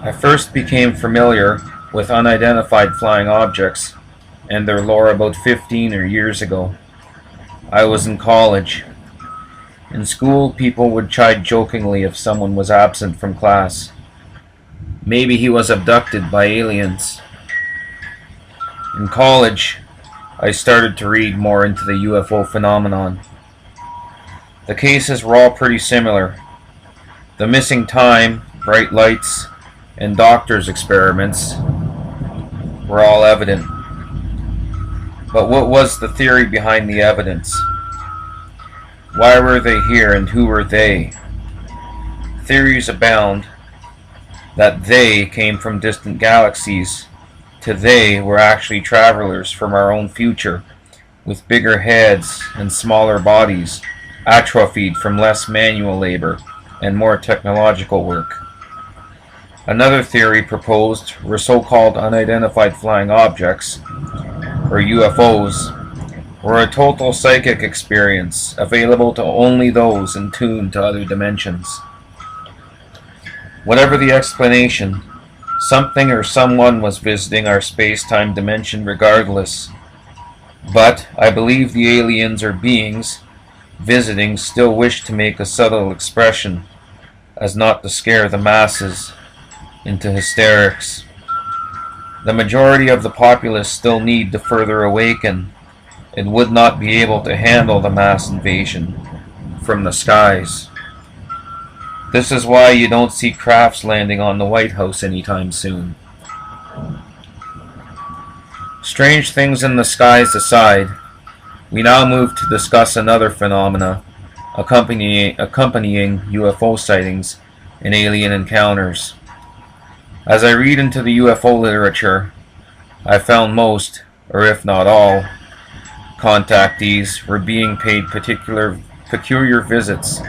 I first became familiar with unidentified flying objects and their lore about 15 years ago. I was in college. In school, people would chide jokingly if someone was absent from class. Maybe he was abducted by aliens. In college, I started to read more into the UFO phenomenon. The cases were all pretty similar. The missing time, bright lights, and doctors' experiments were all evident. But what was the theory behind the evidence? Why were they here and who were they? Theories abound that they came from distant galaxies, to they were actually travelers from our own future, with bigger heads and smaller bodies, atrophied from less manual labor and more technological work. Another theory proposed were so-called unidentified flying objects, or UFOs, were a total psychic experience available to only those in tune to other dimensions. Whatever the explanation, something or someone was visiting our space-time dimension regardless. But I believe the aliens or beings visiting still wish to make a subtle expression, as not to scare the masses into hysterics. The majority of the populace still need to further awaken and would not be able to handle the mass invasion from the skies. This is why you don't see crafts landing on the White House anytime soon. Strange things in the skies aside, we now move to discuss another phenomena accompanying UFO sightings and alien encounters. As I read into the UFO literature, I found most, or if not all, contactees were being paid peculiar visits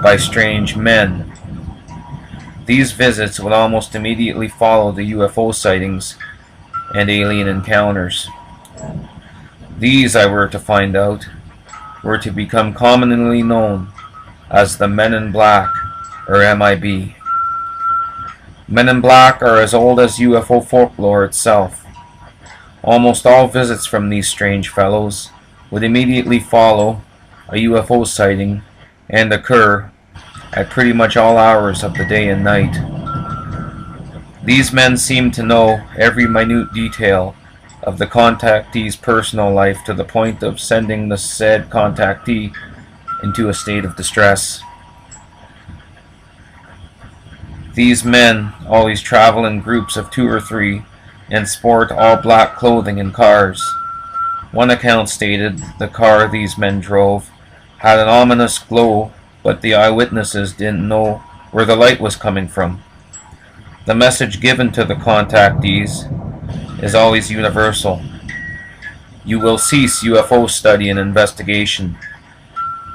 by strange men. These visits would almost immediately follow the UFO sightings and alien encounters. These, I were to find out, were to become commonly known as the Men in Black, or MIB. Men in Black are as old as UFO folklore itself. Almost all visits from these strange fellows would immediately follow a UFO sighting and occur at pretty much all hours of the day and night. These men seem to know every minute detail of the contactee's personal life to the point of sending the said contactee into a state of distress. These men always travel in groups of 2 or 3 and sport all black clothing and cars. One account stated the car these men drove had an ominous glow, but the eyewitnesses didn't know where the light was coming from. The message given to the contactees is always universal. You will cease UFO study and investigation.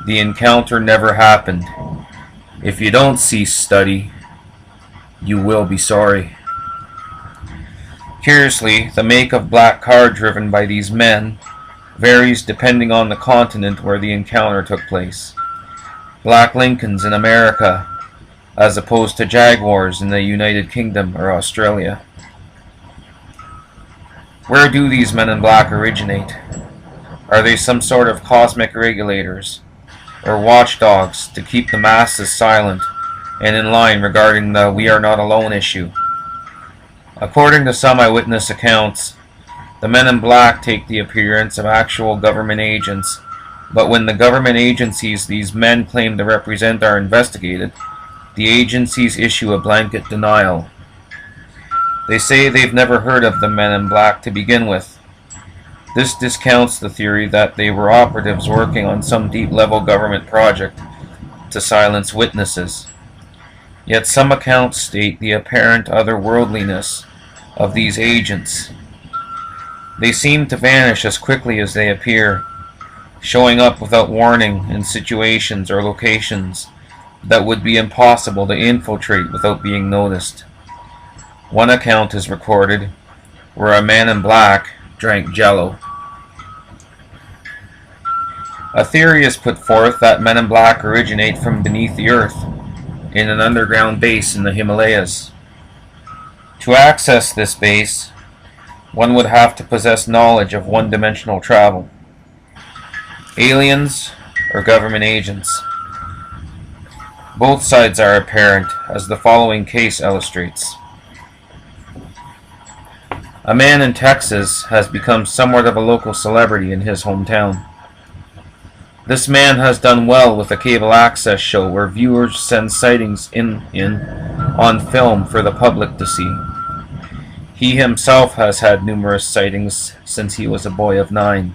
The encounter never happened. If you don't cease study, you will be sorry. Curiously, the make of black car driven by these men varies depending on the continent where the encounter took place. Black Lincolns in America, as opposed to Jaguars in the United Kingdom or Australia. Where do these men in black originate? Are they some sort of cosmic regulators, or watchdogs to keep the masses silent and in line regarding the "we are not alone" issue? According to some eyewitness accounts, the men in black take the appearance of actual government agents, but when the government agencies these men claim to represent are investigated, the agencies issue a blanket denial. They say they've never heard of the men in black to begin with. This discounts the theory that they were operatives working on some deep-level government project to silence witnesses. Yet some accounts state the apparent otherworldliness of these agents. They seem to vanish as quickly as they appear, showing up without warning in situations or locations that would be impossible to infiltrate without being noticed. One account is recorded where a man in black drank Jello. A theory is put forth that men in black originate from beneath the earth, in an underground base in the Himalayas. To access this base, one would have to possess knowledge of one-dimensional travel. Aliens or government agents. Both sides are apparent, as the following case illustrates. A man in Texas has become somewhat of a local celebrity in his hometown. This man has done well with a cable access show where viewers send sightings in on film for the public to see. He himself has had numerous sightings since he was a boy of 9.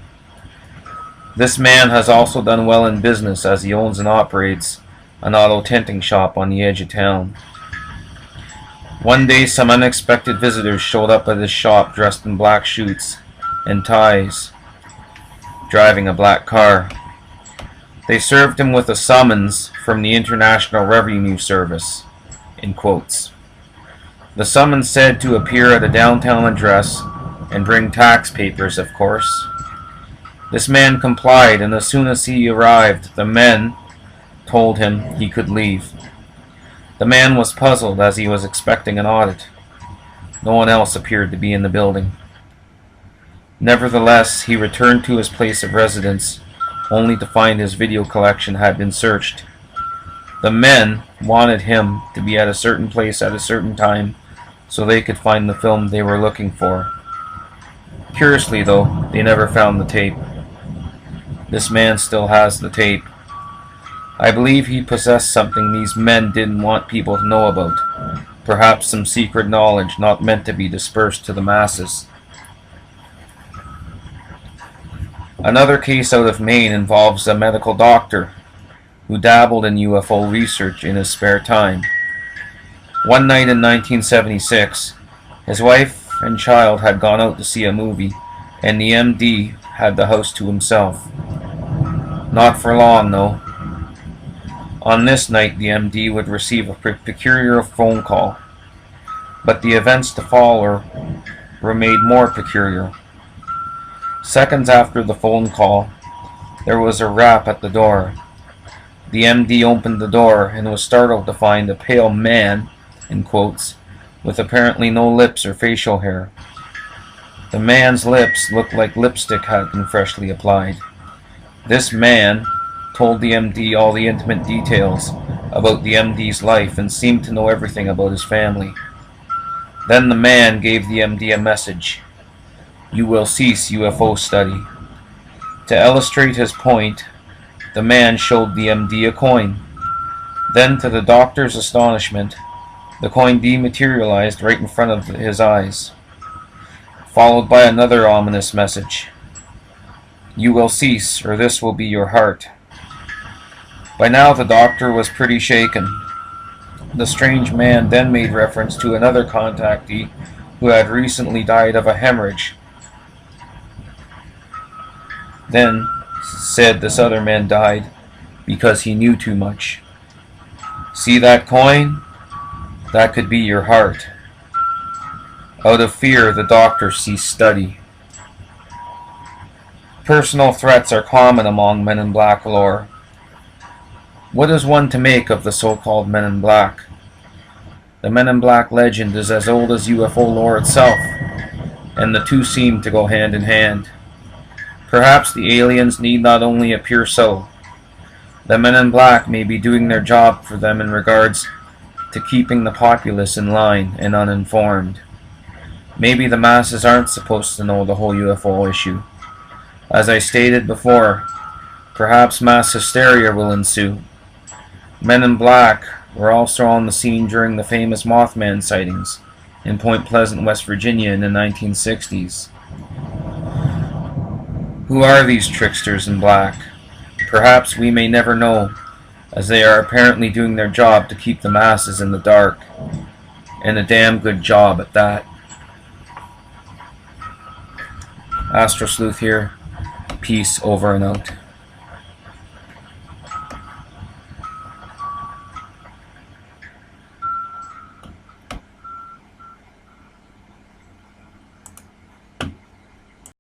This man has also done well in business, as he owns and operates an auto tinting shop on the edge of town. One day some unexpected visitors showed up at his shop dressed in black suits and ties, driving a black car. They served him with a summons from the International Revenue Service, in quotes. The summons said to appear at a downtown address and bring tax papers, of course. This man complied, and as soon as he arrived, the men told him he could leave. The man was puzzled, as he was expecting an audit. No one else appeared to be in the building. Nevertheless, he returned to his place of residence, only to find his video collection had been searched. The men wanted him to be at a certain place at a certain time so they could find the film they were looking for. Curiously, though, they never found the tape. This man still has the tape. I believe he possessed something these men didn't want people to know about. Perhaps some secret knowledge not meant to be dispersed to the masses. Another case out of Maine involves a medical doctor who dabbled in UFO research in his spare time. One night in 1976, his wife and child had gone out to see a movie, and the MD had the house to himself. Not for long, though. On this night, the MD would receive a peculiar phone call, but the events to follow were made more peculiar. Seconds after the phone call, there was a rap at the door. The MD opened the door and was startled to find a pale man, in quotes, with apparently no lips or facial hair. The man's lips looked like lipstick had been freshly applied. This man told the MD all the intimate details about the MD's life and seemed to know everything about his family. Then the man gave the MD a message: "You will cease UFO study." To illustrate his point, the man showed the MD a coin. Then, to the doctor's astonishment, the coin dematerialized right in front of his eyes, followed by another ominous message: "You will cease, or this will be your heart." By now the doctor was pretty shaken. The strange man then made reference to another contactee who had recently died of a hemorrhage. Then said this other man died because he knew too much. See that coin? That could be your heart. Out of fear, the doctor ceased study. Personal threats are common among Men in Black lore. What is one to make of the so-called Men in Black? The Men in Black legend is as old as UFO lore itself, and the two seem to go hand in hand. Perhaps the aliens need not only appear so. The Men in Black may be doing their job for them in regards to keeping the populace in line and uninformed. Maybe the masses aren't supposed to know the whole UFO issue. As I stated before, perhaps mass hysteria will ensue. Men in Black were also on the scene during the famous Mothman sightings in Point Pleasant, West Virginia in the 1960s. Who are these tricksters in black? Perhaps we may never know, as they are apparently doing their job to keep the masses in the dark, and a damn good job at that. Astrosleuth here. Peace, over and out.